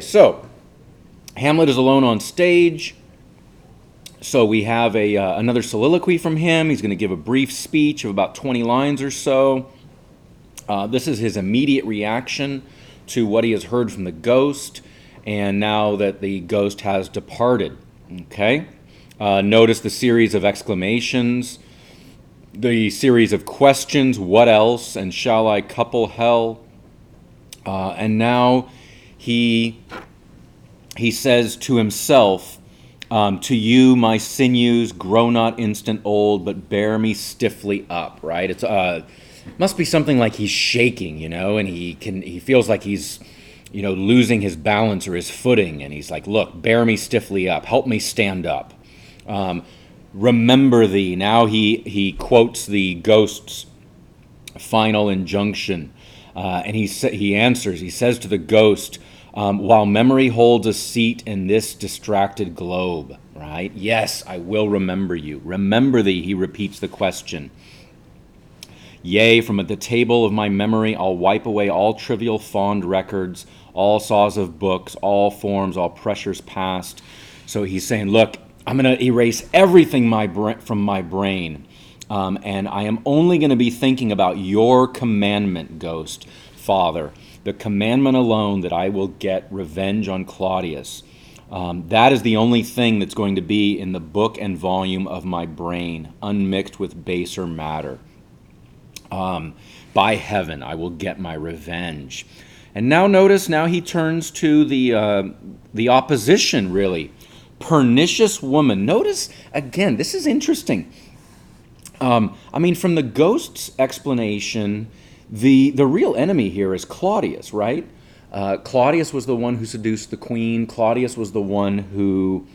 So, Hamlet is alone on stage. So we have another soliloquy from him. He's going to give a brief speech of about 20 lines or so. This is his immediate reaction to what he has heard from the ghost, and now that the ghost has departed. Okay? Notice the series of exclamations, the series of questions, what else, and shall I couple hell? And now he says to himself, to you, my sinews grow not instant old, but bear me stiffly up. Right? It's must be something like he's shaking, and he feels like he's, losing his balance or his footing, and he's like, look, bear me stiffly up, help me stand up. Remember thee. Now he quotes the ghost's final injunction, and he answers. He says to the ghost, while memory holds a seat in this distracted globe, right? Yes, I will remember you. Remember thee, he repeats the question. Yea, from the table of my memory I'll wipe away all trivial fond records, all saws of books, all forms, all pressures past. So he's saying, look, I'm going to erase everything from my brain, and I am only going to be thinking about your commandment, ghost, Father. The commandment alone that I will get revenge on Claudius. That is the only thing that's going to be in the book and volume of my brain, unmixed with baser matter. By heaven, I will get my revenge. And now notice, now he turns to the opposition, really. Pernicious woman. Notice, again, this is interesting. From the ghost's explanation, the real enemy here is Claudius, right? Claudius was the one who seduced the queen. Claudius was the one who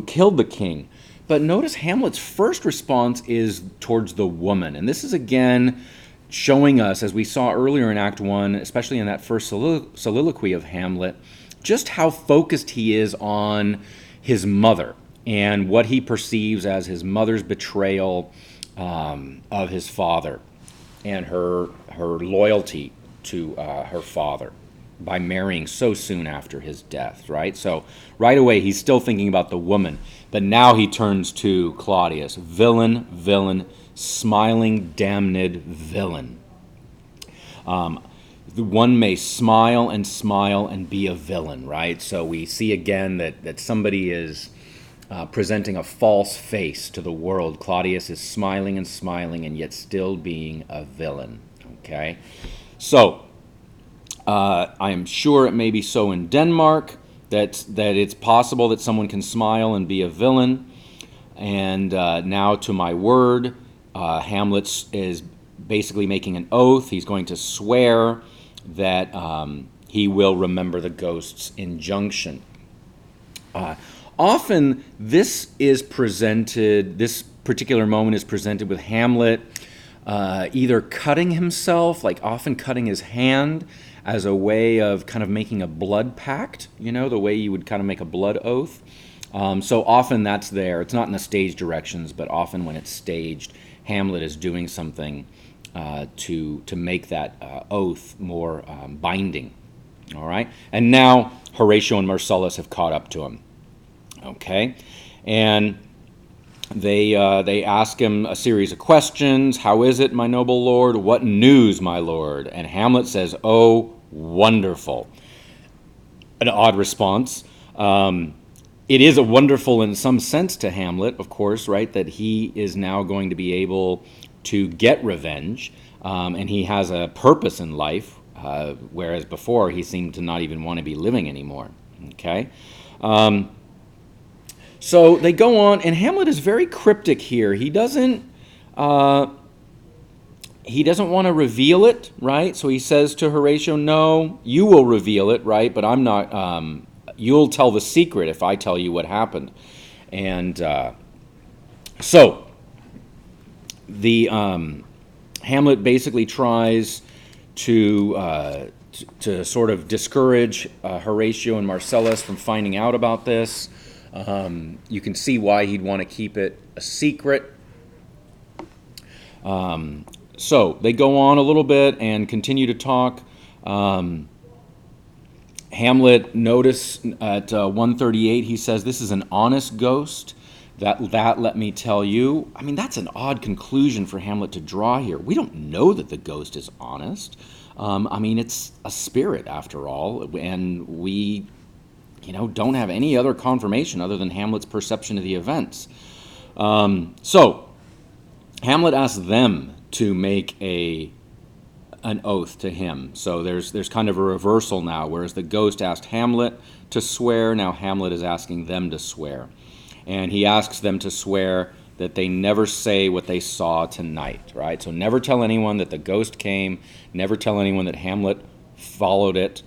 killed the king. But notice Hamlet's first response is towards the woman. And this is, again, showing us, as we saw earlier in Act 1, especially in that first soliloquy of Hamlet, just how focused he is on his mother and what he perceives as his mother's betrayal of his father and her loyalty to her father by marrying so soon after his death, right? So right away he's still thinking about the woman, but now he turns to Claudius. Villain, villain, smiling, damned villain. One may smile and be a villain, right? So we see again that somebody is presenting a false face to the world. Claudius is smiling and yet still being a villain, okay? So I am sure it may be so in Denmark that it's possible that someone can smile and be a villain. And now to my word, Hamlet is basically making an oath. He's going to swear that he will remember the ghost's injunction. Often this particular moment is presented with Hamlet either cutting himself, like often cutting his hand, as a way of kind of making a blood pact, the way you would kind of make a blood oath. So often that's there. It's not in the stage directions, but often when it's staged, Hamlet is doing something to make that oath more binding. All right? And now Horatio and Marcellus have caught up to him. Okay? And they ask him a series of questions. How is it, my noble lord? What news, my lord? And Hamlet says, oh, wonderful. An odd response. It is a wonderful in some sense to Hamlet, of course, right, that he is now going to be able to get revenge, and he has a purpose in life, whereas before he seemed to not even want to be living anymore. Okay? So they go on, and Hamlet is very cryptic here. He doesn't want to reveal it, right? So he says to Horatio, no, you will reveal it, right? But I'm not, you'll tell the secret if I tell you what happened. And so the Hamlet basically tries to sort of discourage Horatio and Marcellus from finding out about this. You can see why he'd want to keep it a secret. So they go on a little bit and continue to talk. Hamlet, notice at 138, he says, "This is an honest ghost. That let me tell you." I mean, that's an odd conclusion for Hamlet to draw here. We don't know that the ghost is honest. I mean, it's a spirit after all, and we, don't have any other confirmation other than Hamlet's perception of the events. So Hamlet asks them to make an oath to him. So there's kind of a reversal now, whereas the ghost asked Hamlet to swear, now Hamlet is asking them to swear. And he asks them to swear that they never say what they saw tonight, right? So never tell anyone that the ghost came, never tell anyone that Hamlet followed it.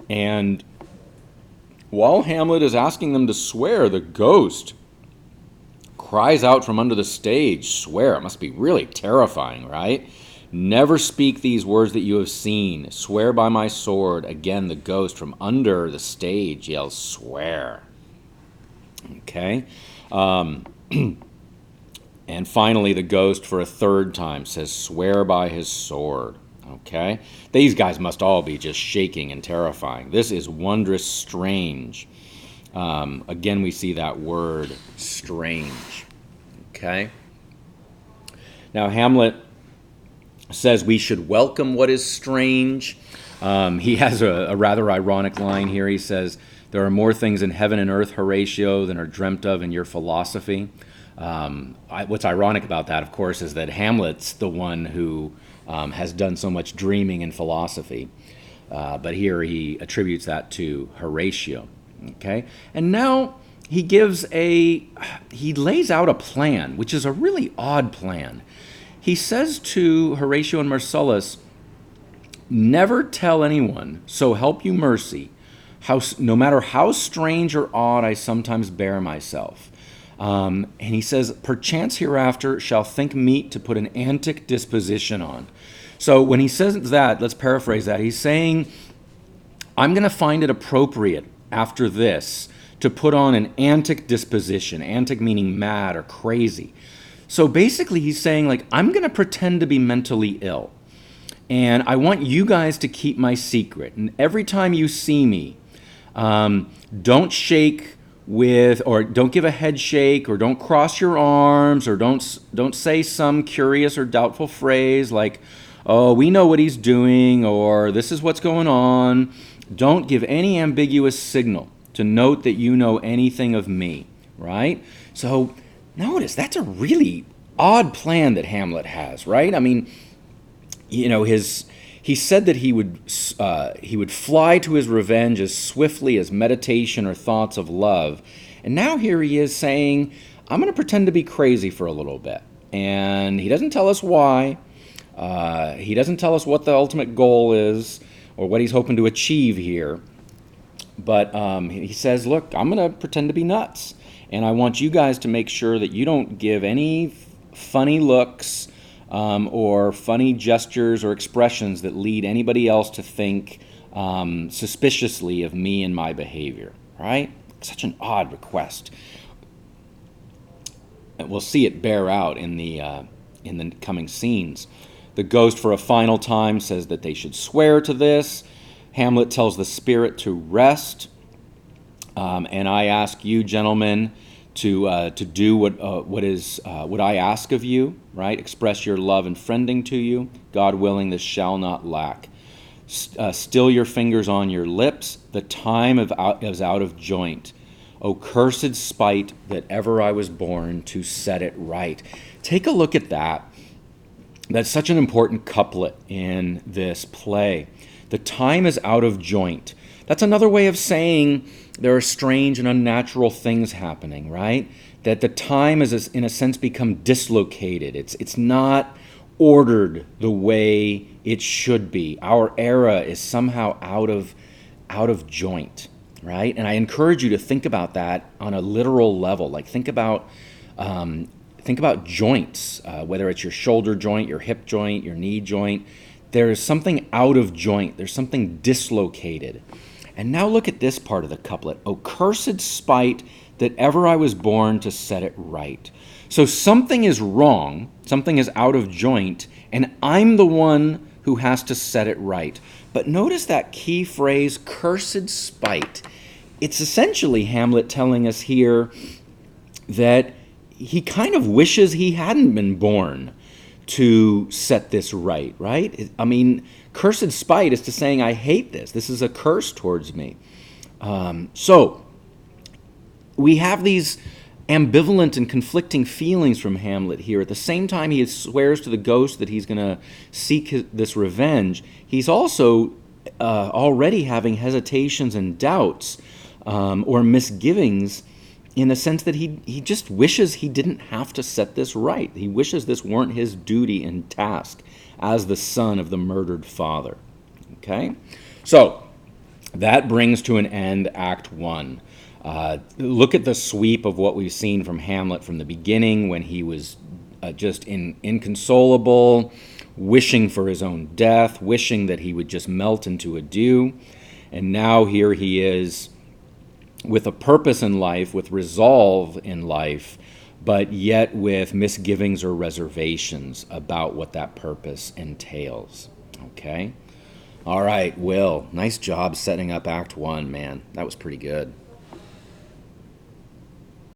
And while Hamlet is asking them to swear, the ghost cries out from under the stage, "Swear." It must be really terrifying, right? "Never speak these words that you have seen. Swear by my sword." Again, the ghost from under the stage yells, "Swear." Okay? And finally, the ghost for a third time says, "Swear by his sword." Okay? These guys must all be just shaking and terrifying. This is wondrous strange. Again, we see that word, strange. Okay? Now, Hamlet says we should welcome what is strange. He has a rather ironic line here. He says, "There are more things in heaven and earth, Horatio, than are dreamt of in your philosophy." What's ironic about that, of course, is that Hamlet's the one who has done so much dreaming in philosophy. But here he attributes that to Horatio. Okay? And now he lays out a plan, which is a really odd plan. He says to Horatio and Marcellus, "Never tell anyone, so help you mercy, no matter how strange or odd I sometimes bear myself." And he says, "Perchance hereafter shall think meet to put an antic disposition on." So when he says that, let's paraphrase that. He's saying, I'm going to find it appropriate after this to put on an antic disposition, antic meaning mad or crazy. So basically he's saying, like, I'm going to pretend to be mentally ill. And I want you guys to keep my secret. And every time you see me, don't shake or don't give a head shake, or don't cross your arms, or don't say some curious or doubtful phrase like, "Oh, we know what he's doing," or "This is what's going on." Don't give any ambiguous signal to note that you know anything of me, right? So notice that's a really odd plan that Hamlet has, right? I mean, he said that he would fly to his revenge as swiftly as meditation or thoughts of love. And now here he is saying, I'm going to pretend to be crazy for a little bit. And he doesn't tell us why. He doesn't tell us what the ultimate goal is or what he's hoping to achieve here. But he says, look, I'm going to pretend to be nuts. And I want you guys to make sure that you don't give any funny looks or funny gestures or expressions that lead anybody else to think suspiciously of me and my behavior, right? Such an odd request. And we'll see it bear out in the coming scenes. The ghost, for a final time, says that they should swear to this. Hamlet tells the spirit to rest. And I ask you, gentlemen, to do what I ask of you, right? Express your love and friending to you. God willing, this shall not lack. Still your fingers on your lips. The time is out of joint. O cursed spite that ever I was born to set it right. Take a look at that. That's such an important couplet in this play. The time is out of joint. That's another way of saying there are strange and unnatural things happening, right? That the time is, in a sense, become dislocated. It's not ordered the way it should be. Our era is somehow out of joint, right? And I encourage you to think about that on a literal level. Like think about joints, whether it's your shoulder joint, your hip joint, your knee joint. There's something out of joint. There's something dislocated. And now look at this part of the couplet. O cursed spite that ever I was born to set it right. So something is wrong, something is out of joint, and I'm the one who has to set it right. But notice that key phrase, cursed spite. It's essentially Hamlet telling us here that he kind of wishes he hadn't been born to set this right, right? I mean, cursed spite is to saying, I hate this. This is a curse towards me. So we have these ambivalent and conflicting feelings from Hamlet here. At the same time he swears to the ghost that he's going to seek this revenge, he's also already having hesitations and doubts or misgivings, in the sense that he just wishes he didn't have to set this right. He wishes this weren't his duty and task as the son of the murdered father. Okay? So, that brings to an end Act 1. Look at the sweep of what we've seen from Hamlet from the beginning, when he was just inconsolable, wishing for his own death, wishing that he would just melt into a dew. And now here he is with a purpose in life, with resolve in life, but yet with misgivings or reservations about what that purpose entails. Okay? All right, Will, nice job setting up Act 1, man. That was pretty good.